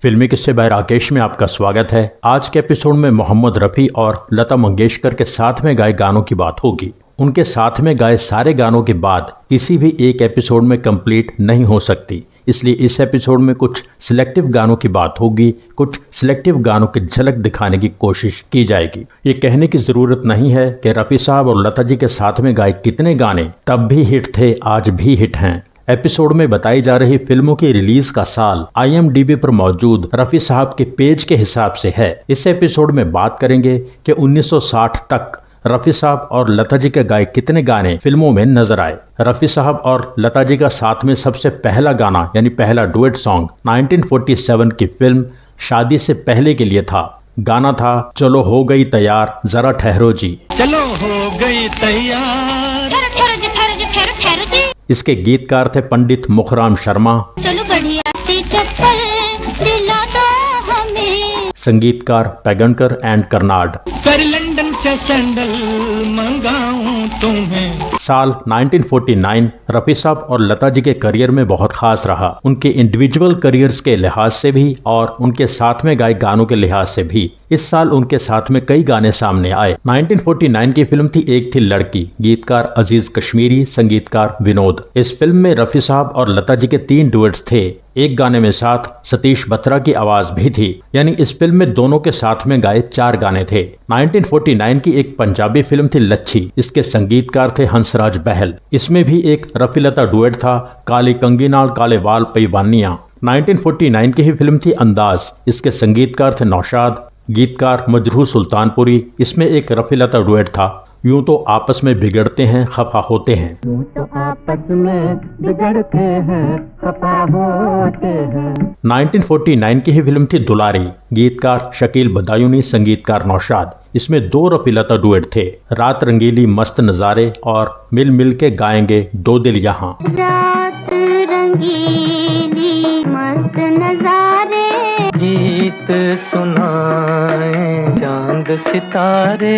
फिल्मी किस्से बाय राकेश में आपका स्वागत है। आज के एपिसोड में मोहम्मद रफ़ी और लता मंगेशकर के साथ में गाए गानों की बात होगी। उनके साथ में गाए सारे गानों की बात किसी भी एक एपिसोड में कंप्लीट नहीं हो सकती, इसलिए इस एपिसोड में कुछ सिलेक्टिव गानों की बात होगी, कुछ सिलेक्टिव गानों की झलक दिखाने की कोशिश की जाएगी। ये कहने की जरूरत नहीं है कि रफ़ी साहब और लता जी के साथ में गाए कितने गाने तब भी हिट थे, आज भी हिट हैं। एपिसोड में बताई जा रही फिल्मों की रिलीज का साल IMDb पर मौजूद रफ़ी साहब के पेज के हिसाब से है। इस एपिसोड में बात करेंगे कि 1960 तक रफ़ी साहब और लता जी के गाए कितने गाने फिल्मों में नजर आए। रफ़ी साहब और लता जी का साथ में सबसे पहला गाना यानी पहला डुएट सॉन्ग 1947 की फिल्म शादी से पहले के लिए था। गाना था चलो हो गई तैयार जरा ठहरो जी। चलो हो गई तैयार, ठहरो जी। इसके गीतकार थे पंडित मुखराम शर्मा। चलो बढ़िया सी चप्पल दिला दो हमें। संगीतकार पैगनकर एंड कर्नाड। कर लंदन से सैंडल मंगाऊं तुम्हें। साल 1949 रफ़ी साहब और लता जी के करियर में बहुत खास रहा, उनके इंडिविजुअल करियर्स के लिहाज से भी और उनके साथ में गाए गानों के लिहाज से भी। इस साल उनके साथ में कई गाने सामने आए। 1949 की फिल्म थी एक थी लड़की, गीतकार अजीज कश्मीरी, संगीतकार विनोद। इस फिल्म में रफ़ी साहब और लता जी के 3 डुएट्स थे। एक गाने में साथ सतीश बत्रा की आवाज भी थी, यानी इस फिल्म में दोनों के साथ में गाए 4 गाने थे। 1949 की एक पंजाबी फिल्म थी लच्छी, इसके संगीतकार थे हंसराज बहल। इसमें भी एक रफ़ी लता डुएट था, काली कंगी नाल काले वाल पैवानियां। 1949 की ही फिल्म थी अंदाज, इसके संगीतकार थे नौशाद, गीतकार मजरूह सुल्तानपुरी। इसमें एक रफ़ी लता डुएट था, यूं तो आपस में बिगड़ते हैं खफा होते हैं। यूं तो आपस में बिगड़ते हैं खफा होते हैं। 1949 की ही फिल्म थी दुलारी, गीतकार शकील बदायूनी, संगीतकार नौशाद। इसमें 2 रफ़ी लता डुएट थे, रात रंगीली मस्त नजारे और मिल मिल के गाएंगे दो दिल यहाँ। रात रंगीली मस्त नजारे, गीत सुनाए चांद सितारे,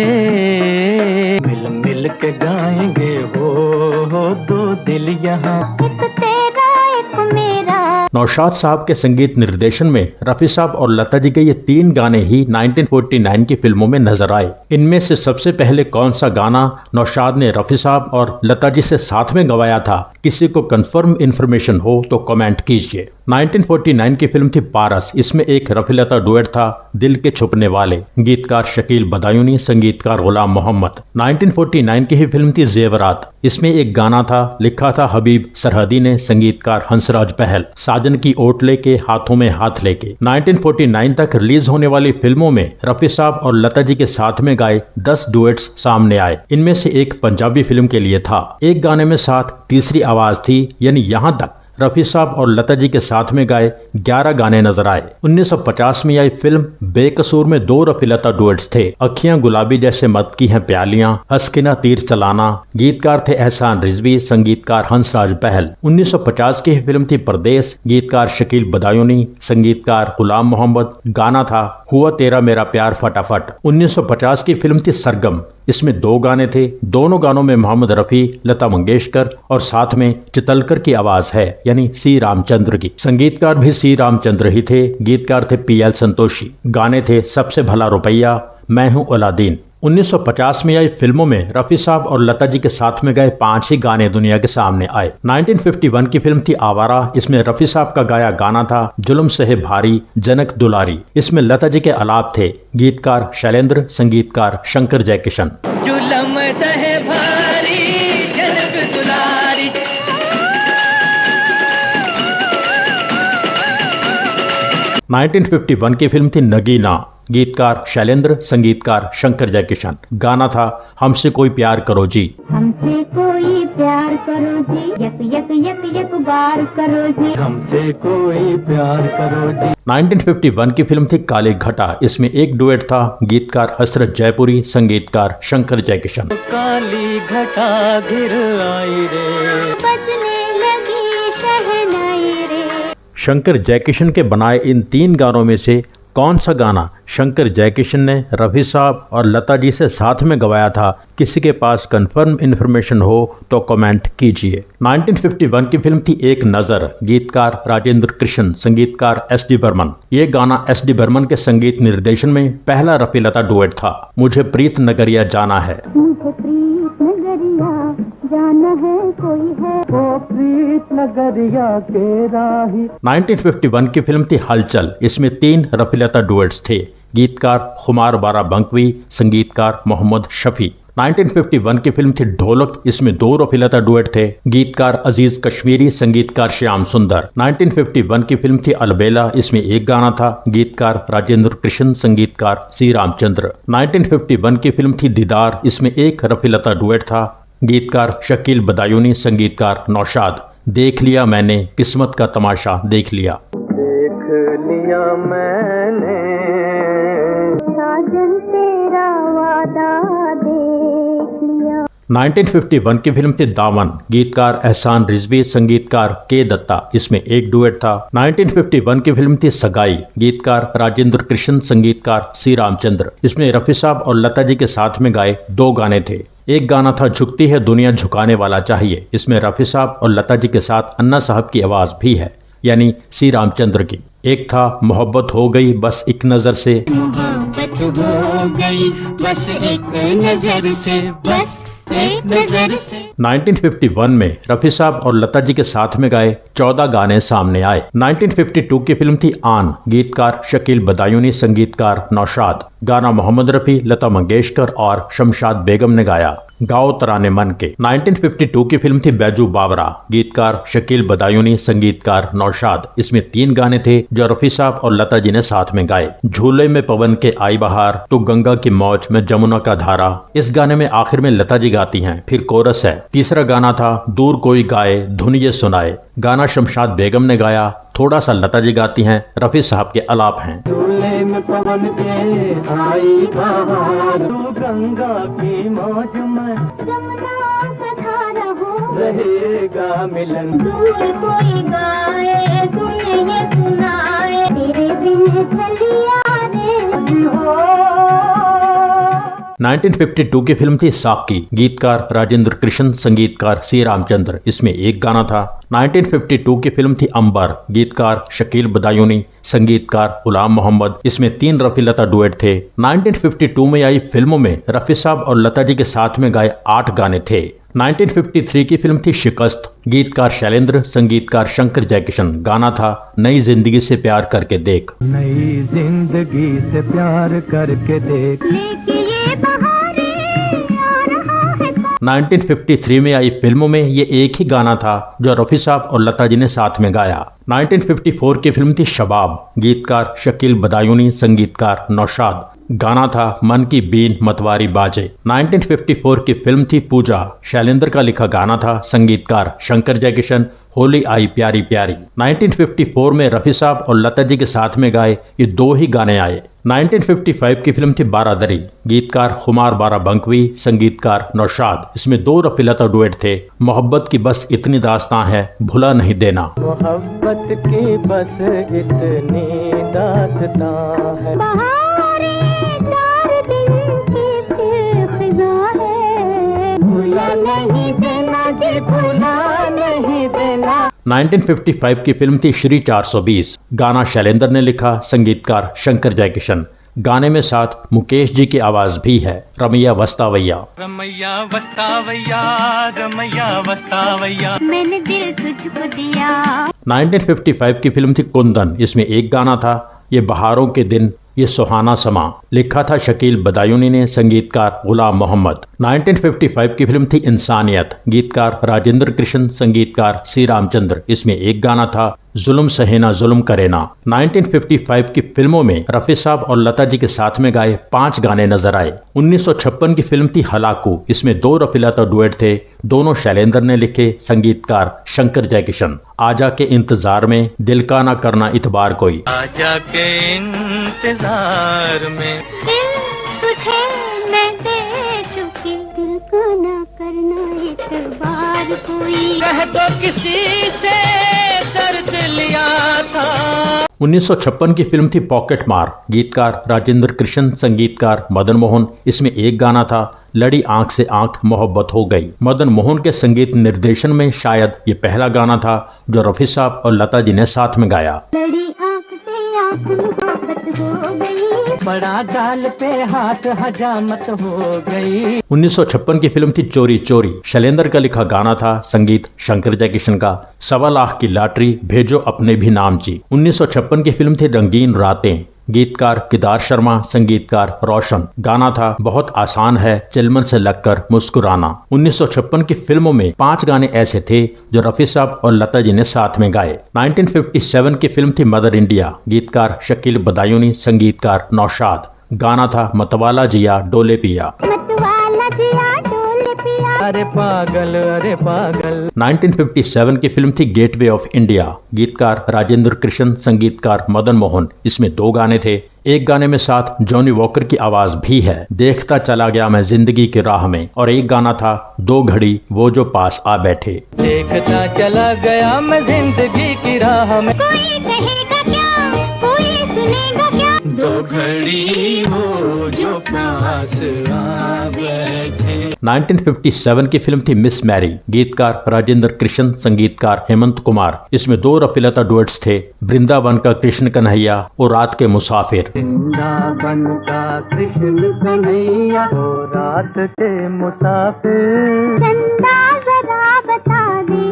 मिल मिल के गाएंगे हो दो दिल यहाँ। एक तेरा एक मेरा। नौशाद साहब के संगीत निर्देशन में रफ़ी साहब और लता जी के ये 3 गाने ही 1949 की फिल्मों में नजर आए। इनमें से सबसे पहले कौन सा गाना नौशाद ने रफ़ी साहब और लता जी से साथ में गवाया था, किसी को कंफर्म इंफॉर्मेशन हो तो कमेंट कीजिए। 1949 की फिल्म थी पारस, इसमें एक रफ़ी लता डुएट था, दिल के छुपने वाले, गीतकार शकील बदायूनी, संगीतकार गुलाम मोहम्मद। 1949 की ही फिल्म थी जेवरात, इसमें एक गाना था, लिखा था हबीब सरहदी ने, संगीतकार हंसराज बहल। साजन की ओट लेके हाथों में हाथ लेके। 1949 तक रिलीज होने वाली फिल्मों में रफ़ी साहब और लता जी के साथ में गाए 10 डुएट्स सामने आए। इनमें से एक पंजाबी फिल्म के लिए था। एक गाने में साथ तीसरी आवाज थी, यानी यहाँ तक रफ़ी साहब और लता जी के साथ में गाए 11 गाने नजर आए। 1950 में आई फिल्म बेकसूर में 2 रफ़ी लता डुएट्स थे, अखियां गुलाबी जैसे मत की हैं प्यालियां, हंस के ना तीर चलाना। गीतकार थे एहसान रिजवी, संगीतकार हंसराज बहल। 1950 की फिल्म थी परदेस, गीतकार शकील बदायूनी, संगीतकार गुलाम मोहम्मद। गाना था हुआ तेरा मेरा प्यार फटाफट। 1950 की फिल्म थी सरगम, इसमें 2 गाने थे, दोनों गानों में मोहम्मद रफ़ी, लता मंगेशकर और साथ में चितलकर की आवाज है, यानी सी रामचंद्र की। संगीतकार भी सी रामचंद्र ही थे, गीतकार थे PL संतोषी। गाने थे सबसे भला रुपया, मैं हूं अलादीन। 1950 में आई फिल्मों में रफ़ी साहब और लता जी के साथ में गए 5 ही गाने दुनिया के सामने आए। 1951 की फिल्म थी आवारा, इसमें रफ़ी साहब का गाया गाना था जुल्म सहे भारी जनक दुलारी। इसमें लता जी के आलाप थे, गीतकार शैलेंद्र, संगीतकार शंकर जयकिशन। जुल्म सहे भारी जनक दुलारी। 1951 की फिल्म थी नगीना, गीतकार शैलेंद्र, संगीतकार शंकर जयकिशन। गाना था हमसे कोई प्यार करो जी। हमसे कोई प्यार करो जी, यक यक यक यक बार करो जी। हमसे कोई प्यार करो जी। 1951 की फिल्म थी काली घटा, इसमें एक डुएट था, गीतकार हसरत जयपुरी, संगीतकार शंकर जयकिशन। काली घटा घिर आई रे, बजने लगी शहनाई रे। शंकर जयकिशन के बनाए इन 3 गानों में से कौन सा गाना शंकर जयकिशन ने रफ़ी साहब और लता जी से साथ में गवाया था? किसी के पास कंफर्म इन्फॉर्मेशन हो तो कमेंट कीजिए। 1951 की फिल्म थी एक नज़र, गीतकार राजेंद्र कृष्ण, संगीतकार एस.डी. बर्मन। ये गाना एस.डी. बर्मन के संगीत निर्देशन में पहला रफ़ी लता डुएट था। मुझे प्रीत नगरिया जाना है। मुझे प्रीत नगरिया जाना है, कोई है ओ प्रीत नगरिया के राही। 1951 की फिल्म थी हलचल। इसमें 3 रफ़ी लता डुएट्स थे, गीतकार खुमार बाराबंकवी, संगीतकार मोहम्मद शफी। 1951 की फिल्म थी ढोलक। इसमें 2 रफ़ी लता डुएट थे, गीतकार अजीज कश्मीरी, संगीतकार श्याम सुंदर। 1951 की फिल्म थी अलबेला। इसमें एक गाना था, गीतकार राजेंद्र कृष्ण, संगीतकार सी रामचंद्र। 1951 की फिल्म थी दीदार। इसमें एक रफ़ी लता डुएट था, गीतकार शकील बदायूनी, संगीतकार नौशाद। देख लिया मैंने किस्मत का तमाशा देख लिया। देख लिया मैंने साजन तेरा वादा देख लिया। 1951 की फिल्म थी दामन, गीतकार एहसान रिजवी, संगीतकार के दत्ता। इसमें एक डुएट था। 1951 की फिल्म थी सगाई, गीतकार राजेंद्र कृष्ण, संगीतकार सी रामचंद्र। इसमें रफ़ी साहब और लता जी के साथ में गाए 2 गाने थे। एक गाना था झुकती है दुनिया झुकाने वाला चाहिए। इसमें रफ़ी साहब और लता जी के साथ अन्ना साहब की आवाज़ भी है, यानी सी रामचंद्र की। एक था मोहब्बत हो गई बस एक नज़र से। मोहब्बत हो गई बस एक नजर से, बस एक नजर से। 1951 में रफ़ी साहब और लता जी के साथ में गाए 14 गाने सामने आए। 1952 की फिल्म थी आन, गीतकार शकील बदायूनी, संगीतकार नौशाद। गाना मोहम्मद रफ़ी, लता मंगेशकर और शमशाद बेगम ने गाया, गाओ तराने मन के। 1952 की फिल्म थी बैजू बावरा, गीतकार शकील बदायूनी, संगीतकार नौशाद। इसमें 3 गाने थे जो रफ़ी साहब और लता जी ने साथ में गाए। झूले में पवन के आई बहार, तू गंगा की मौज में जमुना का धारा। इस गाने में आखिर में लता जी गाती हैं, फिर कोरस है। तीसरा गाना था दूर कोई गाए धुन ये सुनाए। गाना शमशाद बेगम ने गाया, थोड़ा सा लता जी गाती हैं, रफ़ी साहब के अलाप हैं। झूले में पवन के आई बहार, तू गंगा की मौज में जमुना का धारा हो, रहेगा मिलन। दूर कोई गाए सुने ये सुनाए, तेरे बिन चलिया रे हो 1952 की फिल्म थी साकी, गीतकार राजेंद्र कृष्ण, संगीतकार सी रामचंद्र। इसमें एक गाना था। 1952 की फिल्म थी अंबर, गीतकार शकील बदायूनी, संगीतकार गुलाम मोहम्मद। इसमें 3 रफ़ी लता डुएट थे। 1952 में आई फिल्मों में रफ़ी साहब और लता जी के साथ में गाए 8 गाने थे। 1953 की फिल्म थी शिकस्त, गीतकार शैलेंद्र, संगीतकार शंकर जयकिशन। गाना था नई जिंदगी से प्यार करके देख। नई जिंदगी से प्यार करके देख। लेके ये बहारे आ रहा है। 1953 में आई फिल्मों में ये एक ही गाना था जो रफ़ी साहब और लता जी ने साथ में गाया। 1954 की फिल्म थी शबाब, गीतकार शकील बदायूनी, संगीतकार नौशाद। गाना था मन की बीन मतवारी बाजे। 1954 की फिल्म थी पूजा, शैलेंद्र का लिखा गाना था, संगीतकार शंकर जयकिशन। होली आई प्यारी प्यारी। 1954 में रफ़ी साहब और लता जी के साथ में गाए ये 2 ही गाने आए। 1955 की फिल्म थी बारादरी, गीतकार खुमार बाराबंकवी, संगीतकार नौशाद। इसमें 2 रफ़ी लता डुएट थे। मोहब्बत की बस इतनी दास्तां है भुला नहीं देना। मोहब्बत की बस इतनी दास्तां है। बहारे 4 दिन की फिर खिज़ा है, भुला नहीं देना जी, भुला नहीं देना। 1955 की फिल्म थी श्री 420, गाना शैलेंद्र ने लिखा, संगीतकार शंकर जयकिशन। गाने में साथ मुकेश जी की आवाज भी है, रमैया वस्तावैया। रमैया वस्तावैया, रमैया वस्तावैया, मैंने दिल तुझको दिया। 1955 की फिल्म थी कुंदन। इसमें एक गाना था, ये बहारों के दिन ये सुहाना समा। लिखा था शकील बदायूनी ने, संगीतकार गुलाम मोहम्मद। 1955 की फिल्म थी इंसानियत, गीतकार राजेंद्र कृष्ण, संगीतकार सी रामचंद्र। इसमें एक गाना था जुल्म सहेना जुल्म करेना। 1955 की फिल्मों में रफ़ी साहब और लता जी के साथ में गाए 5 गाने नजर आए। 1956 की फिल्म थी हलाकू। इसमें 2 रफ़ी लता डुएट थे, दोनों शैलेंद्र ने लिखे, संगीतकार शंकर जयकिशन। आजा के इंतजार में दिल का ना करना इतबार कोई। आजा के इंतजार में दिल तुझे मैं दे चुकी, दिल को ना कर करना एतबार कोई। कह दो किसी से दर्द लिया था। 1956 की फिल्म थी पॉकेट मार, गीतकार राजेंद्र कृष्ण, संगीतकार मदन मोहन। इसमें एक गाना था, लड़ी आंख से आंख मोहब्बत हो गई। मदन मोहन के संगीत निर्देशन में शायद ये पहला गाना था जो रफी साहब और लता जी ने साथ में गाया। लड़ी आंख से आंख मोहब्बत हो गई, बड़ा गाल पे हाथ हजामत हो गई। 1956 की फिल्म थी चोरी चोरी, शैलेंद्र का लिखा गाना था, संगीत शंकर जयकिशन का। 1.25 लाख की लॉटरी, भेजो अपने भी नाम जी। 1956 की फिल्म थी रंगीन रातें, गीतकार केदार शर्मा, संगीतकार रोशन। गाना था, बहुत आसान है चिलमन से लगकर मुस्कुराना। 1956 की फिल्मों में 5 गाने ऐसे थे जो रफी साहब और लता जी ने साथ में गाए। 1957 की फिल्म थी मदर इंडिया, गीतकार शकील बदायूनी, संगीतकार नौशाद। गाना था, मतवाला जिया डोले पिया। मतवाला जिया डोले पिया। अरे पागल अरे पागल। 1957 की फिल्म थी गेटवे ऑफ इंडिया, गीतकार राजेंद्र कृष्ण, संगीतकार मदन मोहन। इसमें 2 गाने थे, एक गाने में साथ जॉनी वॉकर की आवाज भी है, देखता चला गया मैं जिंदगी की राह में। और एक गाना था, 2 घड़ी वो जो पास आ बैठे। देखता चला गया मैं जिंदगी की राह में। कोई कहेगा क्या, कोई सुनेगा क्या। 2 घड़ी वो जो पास आ बैठे। 1957 की फिल्म थी मिस मैरी, गीतकार राजेंद्र कृष्ण, संगीतकार हेमंत कुमार। इसमें 2 रफीलता डुएट्स थे, वृंदावन का कृष्ण कन्हैया और रात के मुसाफिर। वृंदावन का कृष्ण कन्हैया ओ रात के मुसाफिर। चंदा जरा बता दे।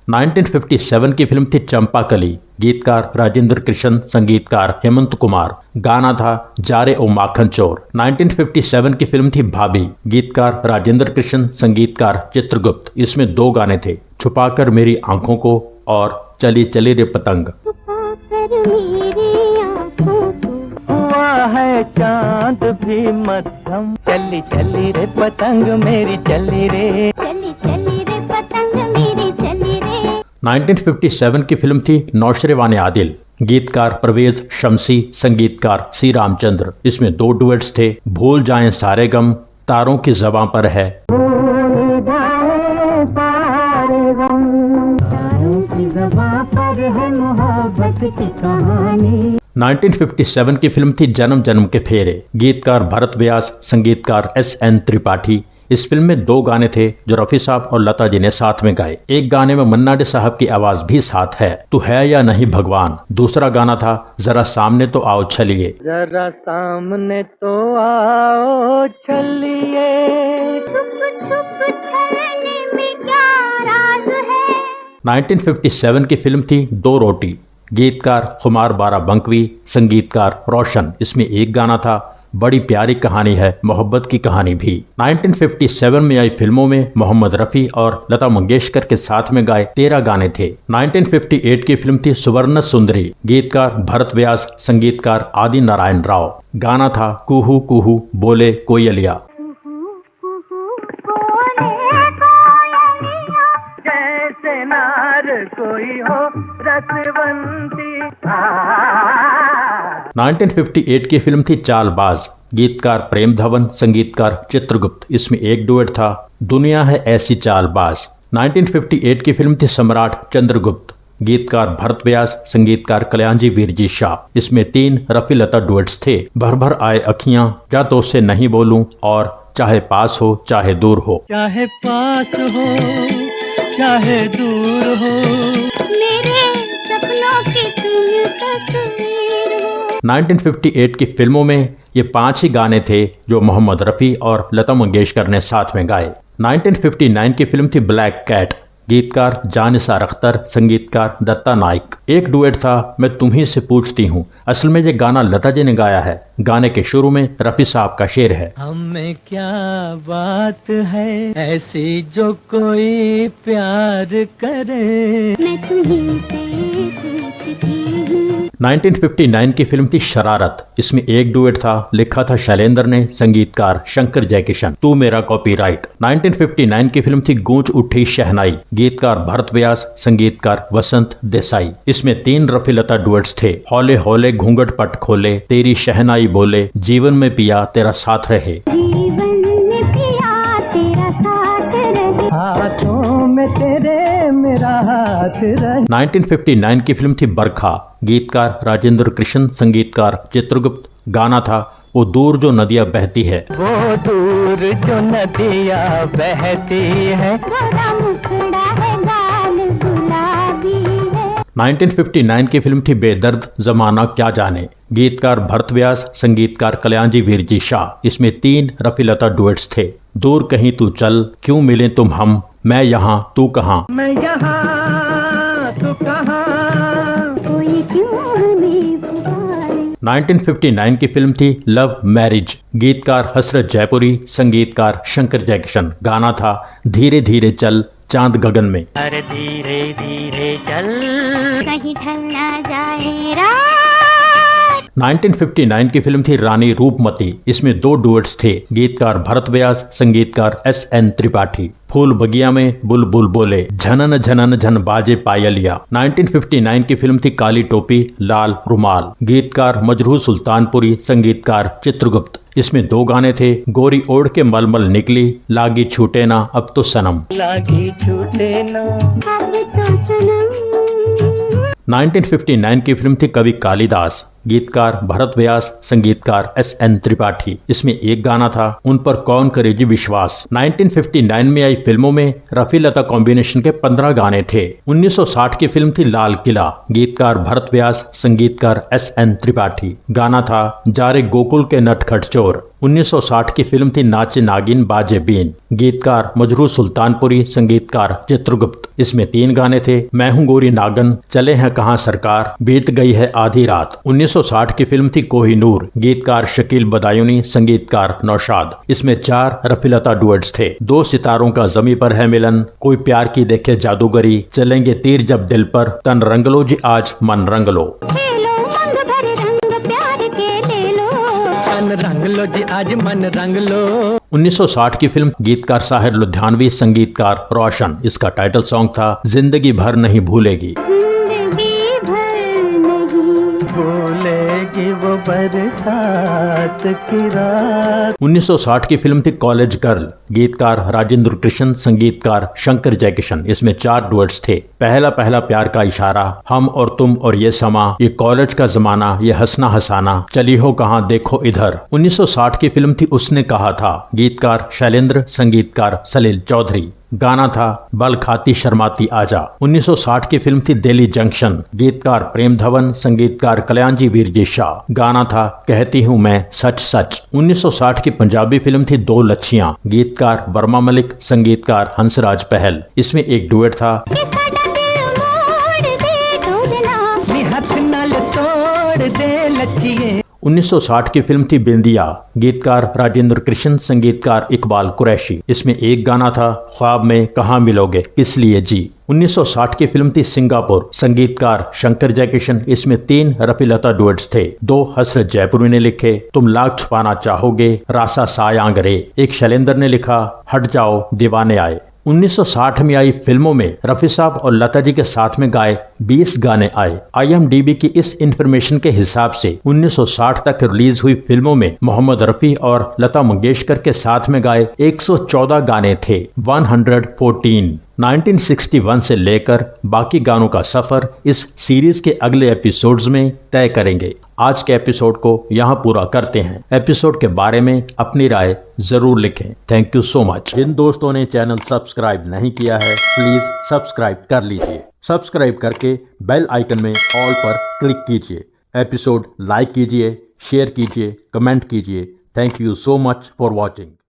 1957 की फिल्म थी चंपाकली, गीतकार राजेंद्र कृष्ण, संगीतकार हेमंत कुमार। गाना था, जारे ओ माखन चोर। 1957 की फिल्म थी भाभी, गीतकार राजेंद्र कृष्ण, संगीतकार चित्रगुप्त। इसमें 2 गाने थे, छुपाकर मेरी आंखों को और चली चली रे पतंग। छुपाकर मेरी आंखों को। हुआ है चांद भी मध्यम, चली चली रे पतंग मेरी चली रे। चली चली रे पतंग मेरी चली रे। 1957 की फिल्म थी नौशरेवान आदिल, गीतकार परवेज शमसी, संगीतकार सी रामचंद्र। इसमें 2 डुएट्स थे, भूल जाएं सारे गम, तारों की ज़बां पर है। भूल जाए सारे गम, तारों की ज़बां पर है मोहब्बत की कहानी। 1957 की फिल्म थी जन्म जन्म के फेरे, गीतकार भरत व्यास, संगीतकार SN त्रिपाठी। इस फिल्म में 2 गाने थे जो रफी साहब और लता जी ने साथ में गाए। एक गाने में मन्ना डे साहब की आवाज भी साथ है, तू है या नहीं भगवान। दूसरा गाना था, जरा सामने तो आओ छलिए। जरा सामने तो आओ छलिए। छुप छुप छलने में क्या राज है। 1957 की फिल्म थी 2 रोटी, गीतकार खुमार बाराबंकवी, संगीतकार रोशन। इसमें एक गाना था, बड़ी प्यारी कहानी है मोहब्बत की कहानी भी। 1957 में आई फिल्मों में मोहम्मद रफी और लता मंगेशकर के साथ में गाए 13 गाने थे। 1958 की फिल्म थी सुवर्ण सुंदरी, गीतकार भरत व्यास, संगीतकार आदि नारायण राव। गाना था, कुहू कुहू बोले कोयलिया। जैसे नार कोई हो रसवंती। 1958 की फिल्म थी चालबाज, गीतकार प्रेम धवन, संगीतकार चित्रगुप्त। इसमें एक डुएट था, दुनिया है ऐसी चालबाज। 1958 की फिल्म थी सम्राट चंद्रगुप्त, गीतकार भरत व्यास, संगीतकार कल्याणजी वीरजी शाह। इसमें 3 रफी लता डुएट्स थे, भर भर आए अखियां, क्या तो से नहीं बोलूं और चाहे पास हो चाहे दूर हो। चाहे पास हो चाहे दूर हो, मेरे सपनों की तुम तस्वीर हो। 1958 की फिल्मों में ये 5 ही गाने थे जो मोहम्मद रफ़ी और लता मंगेशकर ने साथ में गाए। 1959 की फिल्म थी ब्लैक कैट, गीतकार जानिसार अख्तर, संगीतकार दत्ता नाइक। एक डुएट था, मैं तुम्ही से पूछती हूँ। असल में ये गाना लता जी ने गाया है। गाने के शुरू में रफ़ी साहब का शेर है, हमें क्या बात है ऐसी जो कोई प्यार करे। मैं तुम्हीं से पूछती हूँ। 1959 की फिल्म थी शरारत। इसमें एक डुएट था, लिखा था शैलेंद्र ने, संगीतकार शंकर जयकिशन, तू मेरा कॉपीराइट। 1959 की फिल्म थी गूंज उठी शहनाई, गीतकार भरत व्यास, संगीतकार वसंत देसाई। इसमें 3 रफ़ी लता डुएट्स थे, हौले हौले घूंघट पट खोले, तेरी शहनाई बोले, जीवन में पिया तेरा साथ रहे। जीवन में पिया तेरा साथ रहे। साथ रहे। 1959 की फिल्म थी बरखा, गीतकार राजेंद्र कृष्ण, संगीतकार चित्रगुप्त। गाना था वो दूर जो नदियां बहती है। वो दूर जो नदियाँ बहती है, गोरा मुखड़ा है गाल गुलाबी है। 1959 की फिल्म थी बेदर्द जमाना क्या जाने, गीतकार भरत व्यास, संगीतकार कल्याणजी वीरजी शाह। इसमें 3 रफी लता डुएट्स थे। दूर कहीं तू चल, क्यों मिले तुम हम, मैं यहाँ तू कहाँ। मैं यहाँ तू कहाँ। कोई क्यों हमें पुकारे। 1959 की फिल्म थी लव मैरिज, गीतकार हसरत जयपुरी, संगीतकार शंकर जयकिशन। गाना था धीरे धीरे चल चांद गगन में। अरे धीरे धीरे चल, कहीं ढल ना जाए रात। 1959 की फिल्म थी रानी रूपमती। इसमें 2 डुएट्स थे, गीतकार भरत व्यास, संगीतकार SN त्रिपाठी। फूल बगिया में बुलबुल बोले, झनन झनन झन बाजे पायलिया। 1959 की फिल्म थी काली टोपी लाल रुमाल, गीतकार मजरूह सुल्तानपुरी, संगीतकार चित्रगुप्त। इसमें 2 गाने थे, गोरी ओढ़ के मलमल निकली, लागी छूटे ना अब तो सनम। लागी छूटे ना। अब तो सनम। 1959 की फिल्म थी कवि कालिदास, गीतकार भरत व्यास, संगीतकार SN त्रिपाठी। इसमें 1 गाना था, उन पर कौन करेगी विश्वास। 1959 में आई फिल्मों में रफी लता कॉम्बिनेशन के 15 गाने थे। 1960 की फिल्म थी लाल किला, गीतकार भरत व्यास, संगीतकार SN त्रिपाठी। गाना था जारे गोकुल के नटखट चोर। 1960 की फिल्म थी नाचे नागिन बाजे बीन, गीतकार मजरूह सुल्तानपुरी, संगीतकार चित्रगुप्त। इसमें 3 गाने थे, मैं हूँ गोरी नागन, चले हैं कहाँ सरकार, बीत गई है आधी रात। 1960 की फिल्म थी कोहिनूर, गीतकार शकील बदायूनी, संगीतकार नौशाद। इसमें 4 रफी लता डुएट्स थे, 2 सितारों का जमी पर है मिलन, कोई प्यार की देखे जादूगरी, चलेंगे तीर जब दिल पर, तन रंग लो जी आज मन रंग लो। खेलो मंग भरे रंग प्यार के ले लो। तन रंग लो जी आज मन रंग लो। 1960 की फिल्म, गीतकार साहिर लुधियानवी, संगीतकार रोशन। इसका टाइटल सॉन्ग था जिंदगी भर नहीं भूलेगी। जिंदगी भर नहीं भूलेगी वो बरसात की रात। 1960 की फिल्म थी कॉलेज गर्ल, गीतकार राजेंद्र कृष्ण, संगीतकार शंकर जयकिशन। इसमें 4 डुएट्स थे, पहला पहला प्यार का इशारा, हम और तुम और ये समा, ये कॉलेज का जमाना, ये हंसना हंसाना, चली हो कहाँ देखो इधर। 1960 की फिल्म थी उसने कहा था, गीतकार शैलेंद्र, संगीतकार सलील चौधरी। गाना था बल खाती शर्माती आजा। 1960 की फिल्म थी दिल्ली जंक्शन, गीतकार प्रेम धवन, संगीतकार कल्याणजी वीरजी शाह। गाना था कहती हूँ मैं सच सच। 1960 की पंजाबी फिल्म थी दो लच्छियां, गीतकार वर्मा मलिक, संगीतकार हंसराज पहल। इसमें एक डुएट था, हाथ नाल तोड़ दे लच्छिए। 1960 की फिल्म थी बिंदिया, गीतकार राजेंद्र कृष्ण, संगीतकार इकबाल कुरैशी। इसमें एक गाना था ख्वाब में कहाँ मिलोगे किस लिए जी। 1960 की फिल्म थी सिंगापुर, संगीतकार शंकर जयकिशन। इसमें 3 रफी लता डुएट्स थे, 2 हसरत जयपुरी ने लिखे, तुम लाख छुपाना चाहोगे, रासा सायांग रे। एक शैलेंद्र ने लिखा, हट जाओ दीवाने आए। 1960 में आई फिल्मों में रफी साहब और लता जी के साथ में गाए 20 गाने आए। IMDb की इस इंफॉर्मेशन के हिसाब से 1960 तक रिलीज हुई फिल्मों में मोहम्मद रफी और लता मंगेशकर के साथ में गाए 114 गाने थे, 114। 1961 से लेकर बाकी गानों का सफर इस सीरीज के अगले एपिसोड्स में तय करेंगे। आज के एपिसोड को यहाँ पूरा करते हैं। एपिसोड के बारे में अपनी राय जरूर लिखें। Thank you so much. जिन दोस्तों ने चैनल सब्सक्राइब नहीं किया है, प्लीज सब्सक्राइब कर लीजिए। सब्सक्राइब करके बेल आइकन में ऑल पर क्लिक कीजिए। एपिसोड लाइक कीजिए, शेयर कीजिए, कमेंट कीजिए। Thank you so much for watching.